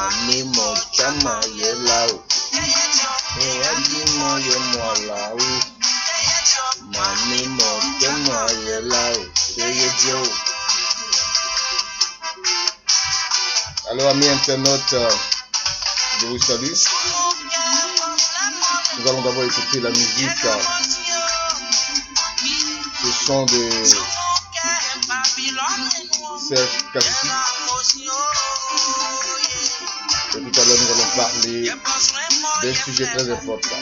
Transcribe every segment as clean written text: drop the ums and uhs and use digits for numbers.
Mami mo chama yelau. Ewaji mo ye molau. Mami mo chama yelau. Alors amis internautes, je vous salue. Nous allons d'abord écouter la musique. Ce sont de Serge Kassi. Et tout à l'heure nous allons parler d'un sujet très important.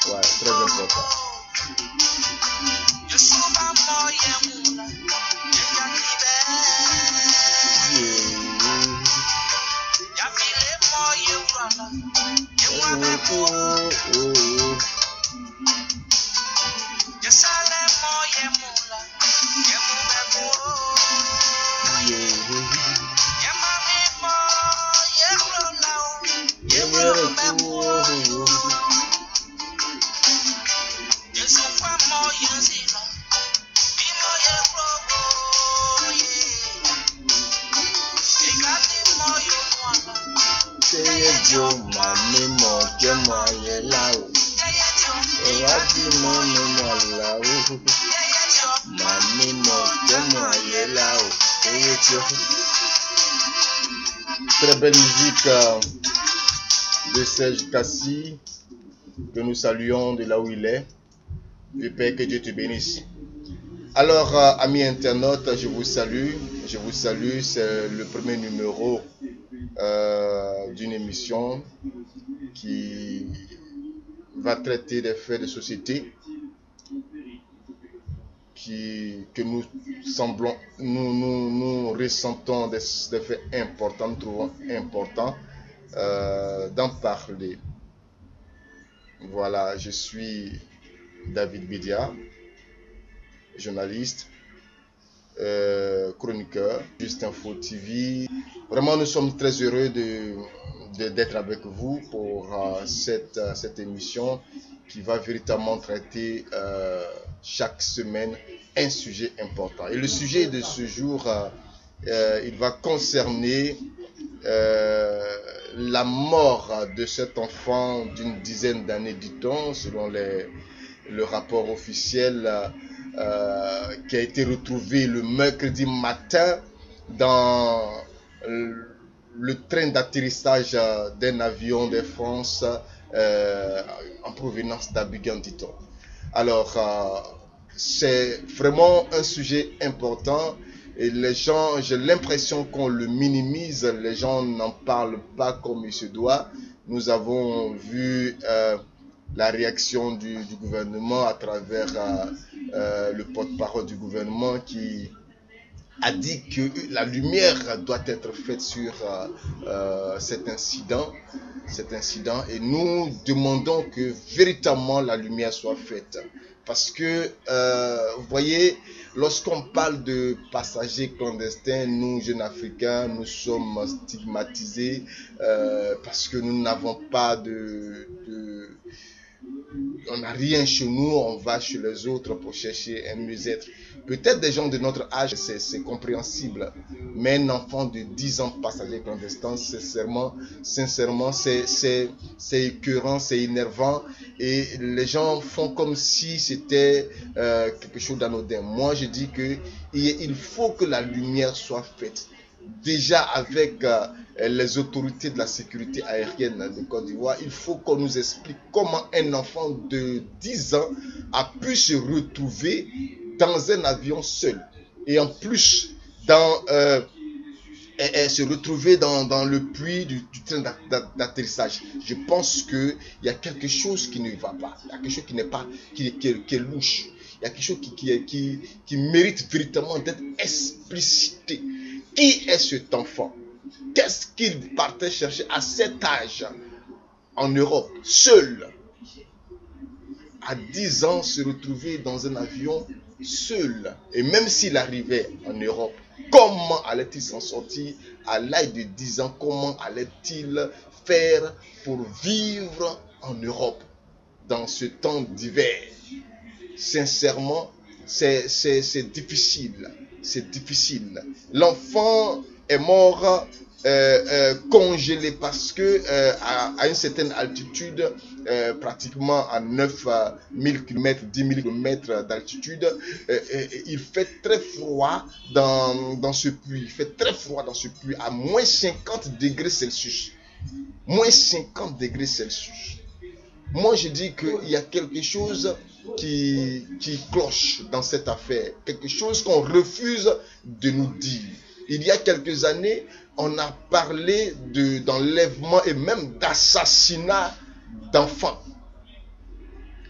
Ouais, très important. Très belle musique de Serge Kassi, que nous saluons de là où il est. Je prie que Dieu te bénisse. Alors, amis internautes, je vous salue. C'est le premier numéro d'une émission qui va traiter des faits de société que nous ressentons des faits importants, nous trouvons important d'en parler. Voilà, je suis David Bédia, journaliste, chroniqueur, Juste Info TV. Vraiment, nous sommes très heureux d'être avec vous pour cette émission qui va véritablement traiter chaque semaine un sujet important. Et le sujet de ce jour, il va concerner la mort de cet enfant d'une dizaine d'années, dit-on, selon le rapport officiel qui a été retrouvé le mercredi matin dans le train d'atterrissage d'un avion d'Air France en provenance d'Abidjan, dit-on. Alors, c'est vraiment un sujet important et les gens, j'ai l'impression qu'on le minimise, les gens n'en parlent pas comme il se doit. Nous avons vu la réaction du gouvernement à travers le porte-parole du gouvernement qui a dit que la lumière doit être faite sur cet incident et nous demandons que véritablement la lumière soit faite. Parce que, vous voyez, lorsqu'on parle de passagers clandestins, nous, jeunes Africains, nous sommes stigmatisés parce que nous n'avons pas on n'a rien chez nous, on va chez les autres pour chercher un mieux-être. Peut-être des gens de notre âge, c'est compréhensible, mais un enfant de 10 ans passager clandestin, sincèrement, c'est écœurant, c'est énervant, et les gens font comme si c'était quelque chose d'anodin. Moi, je dis que il faut que la lumière soit faite. Déjà avec les autorités de la sécurité aérienne de Côte d'Ivoire, il faut qu'on nous explique comment un enfant de 10 ans a pu se retrouver dans un avion seul. Et en plus, se retrouver dans le puits du train d'atterrissage. Je pense qu'il y a quelque chose qui ne va pas. Il y a quelque chose qui n'est pas, qui est louche. Il y a quelque chose qui mérite véritablement d'être explicité. Qui est cet enfant? Qu'est-ce qu'il partait chercher à cet âge en Europe, seul? À 10 ans, se retrouver dans un avion seul. Et même s'il arrivait en Europe, comment allait-il s'en sortir à l'âge de 10 ans? Comment allait-il faire pour vivre en Europe dans ce temps d'hiver? Sincèrement, c'est difficile. C'est difficile. L'enfant est mort congelé parce que à une certaine altitude, pratiquement à 9000 km, 10 000 km d'altitude, il fait très froid dans ce puits. Il fait très froid dans ce puits à moins 50 degrés Celsius. Moins 50 degrés Celsius. Moi, je dis qu'il y a quelque chose qui cloche dans cette affaire. Quelque chose qu'on refuse de nous dire. Il y a quelques années, on a parlé d'enlèvement et même d'assassinat d'enfants.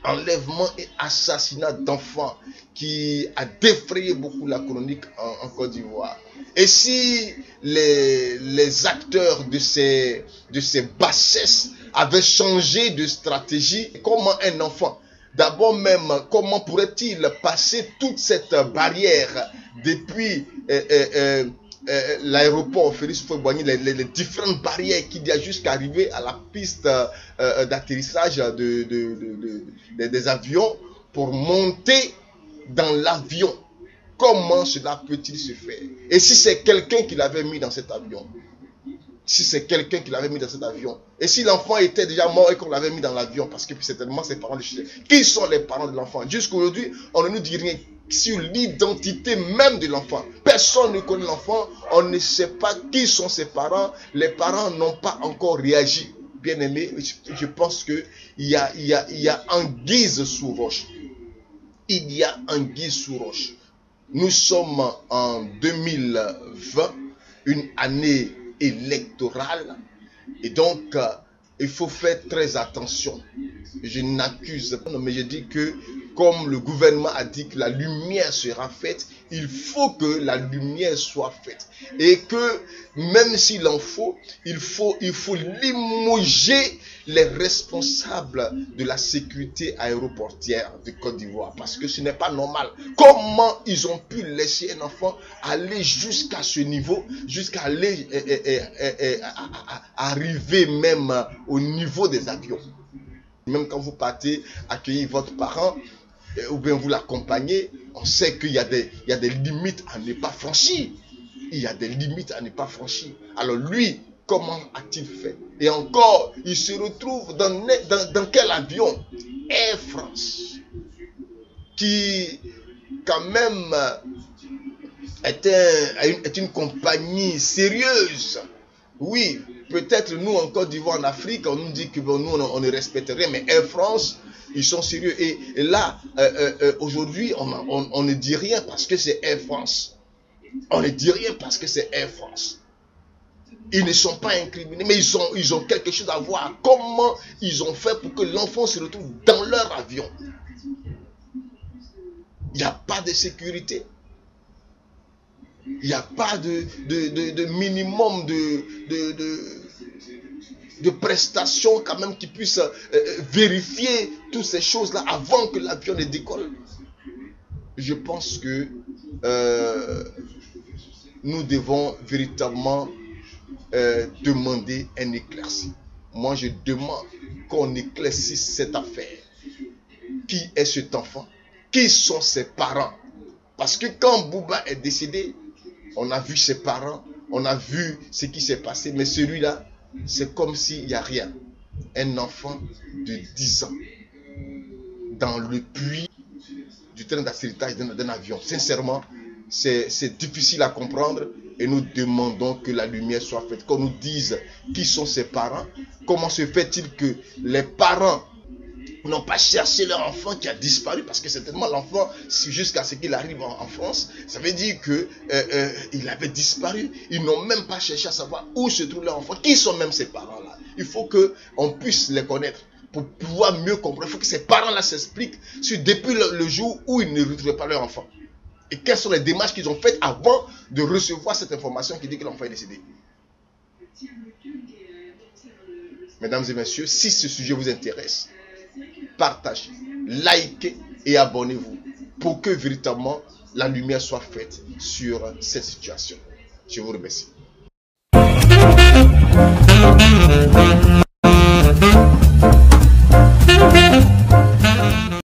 Enlèvement et assassinat d'enfants qui a défrayé beaucoup la chronique en Côte d'Ivoire. Et si les acteurs de ces bassesses avaient changé de stratégie, comment un enfant, d'abord même, comment pourrait-il passer toute cette barrière depuis l'aéroport Félix Houphouët-Boigny, les différentes barrières qu'il y a jusqu'à arriver à la piste d'atterrissage des avions pour monter dans l'avion. Comment cela peut-il se faire? Et si c'est quelqu'un qui l'avait mis dans cet avion? Si c'est quelqu'un qui l'avait mis dans cet avion? Et si l'enfant était déjà mort et qu'on l'avait mis dans l'avion? Parce que certainement ses parents le cherchaient. Qui sont les parents de l'enfant? Jusqu'à aujourd'hui, on ne nous dit rien sur l'identité même de l'enfant. Personne ne connaît l'enfant. On ne sait pas qui sont ses parents. Les parents n'ont pas encore réagi. Bien aimé, je pense qu'il y a anguille sous roche. Il y a anguille sous roche. Nous sommes en 2020, une année électorale, et donc il faut faire très attention. Je n'accuse pas, mais je dis que comme le gouvernement a dit que la lumière sera faite, il faut que la lumière soit faite. Et que même s'il en faut, il faut limoger les responsables de la sécurité aéroportière de Côte d'Ivoire. Parce que ce n'est pas normal. Comment ils ont pu laisser un enfant aller jusqu'à ce niveau, jusqu'à aller arriver même au niveau des avions. Même quand vous partez accueillir votre parent, ou bien vous l'accompagnez, on sait qu'il y a des limites à ne pas franchir. Il y a des limites à ne pas franchir. Alors lui, comment a-t-il fait? Et encore, il se retrouve dans quel avion? Air France, qui quand même est une compagnie sérieuse. Oui, peut-être nous en Côte d'Ivoire, en Afrique, on nous dit que bon, nous on ne respecte rien, mais Air France, ils sont sérieux. Et là, aujourd'hui, on ne dit rien parce que c'est Air France. On ne dit rien parce que c'est Air France. Ils ne sont pas incriminés, mais ils ont quelque chose à voir. Comment ils ont fait pour que l'enfant se retrouve dans leur avion? Il n'y a pas de sécurité. Il n'y a pas de minimum de prestations quand même qui puissent vérifier toutes ces choses-là avant que l'avion ne décolle. Je pense que nous devons véritablement demander un éclairci. Moi, je demande qu'on éclaircisse cette affaire. Qui est cet enfant? Qui sont ses parents? Parce que quand Bouba est décédé, on a vu ses parents, on a vu ce qui s'est passé, mais celui-là, c'est comme s'il n'y a rien. Un enfant de 10 ans dans le puits du train d'atterrissage d'un avion. Sincèrement, c'est difficile à comprendre et nous demandons que la lumière soit faite. Qu'on nous dise qui sont ses parents, comment se fait-il que les parents n'ont pas cherché leur enfant qui a disparu, parce que certainement l'enfant, jusqu'à ce qu'il arrive en France, ça veut dire que il avait disparu. Ils n'ont même pas cherché à savoir où se trouve leur enfant. Qui sont même ces parents-là? Il faut qu'on puisse les connaître pour pouvoir mieux comprendre. Il faut que ces parents-là s'expliquent depuis le jour où ils ne retrouvaient pas leur enfant. Et quelles sont les démarches qu'ils ont faites avant de recevoir cette information qui dit que l'enfant est décédé. Mesdames et messieurs, si ce sujet vous intéresse, partagez, likez et abonnez-vous pour que véritablement la lumière soit faite sur cette situation. Je vous remercie.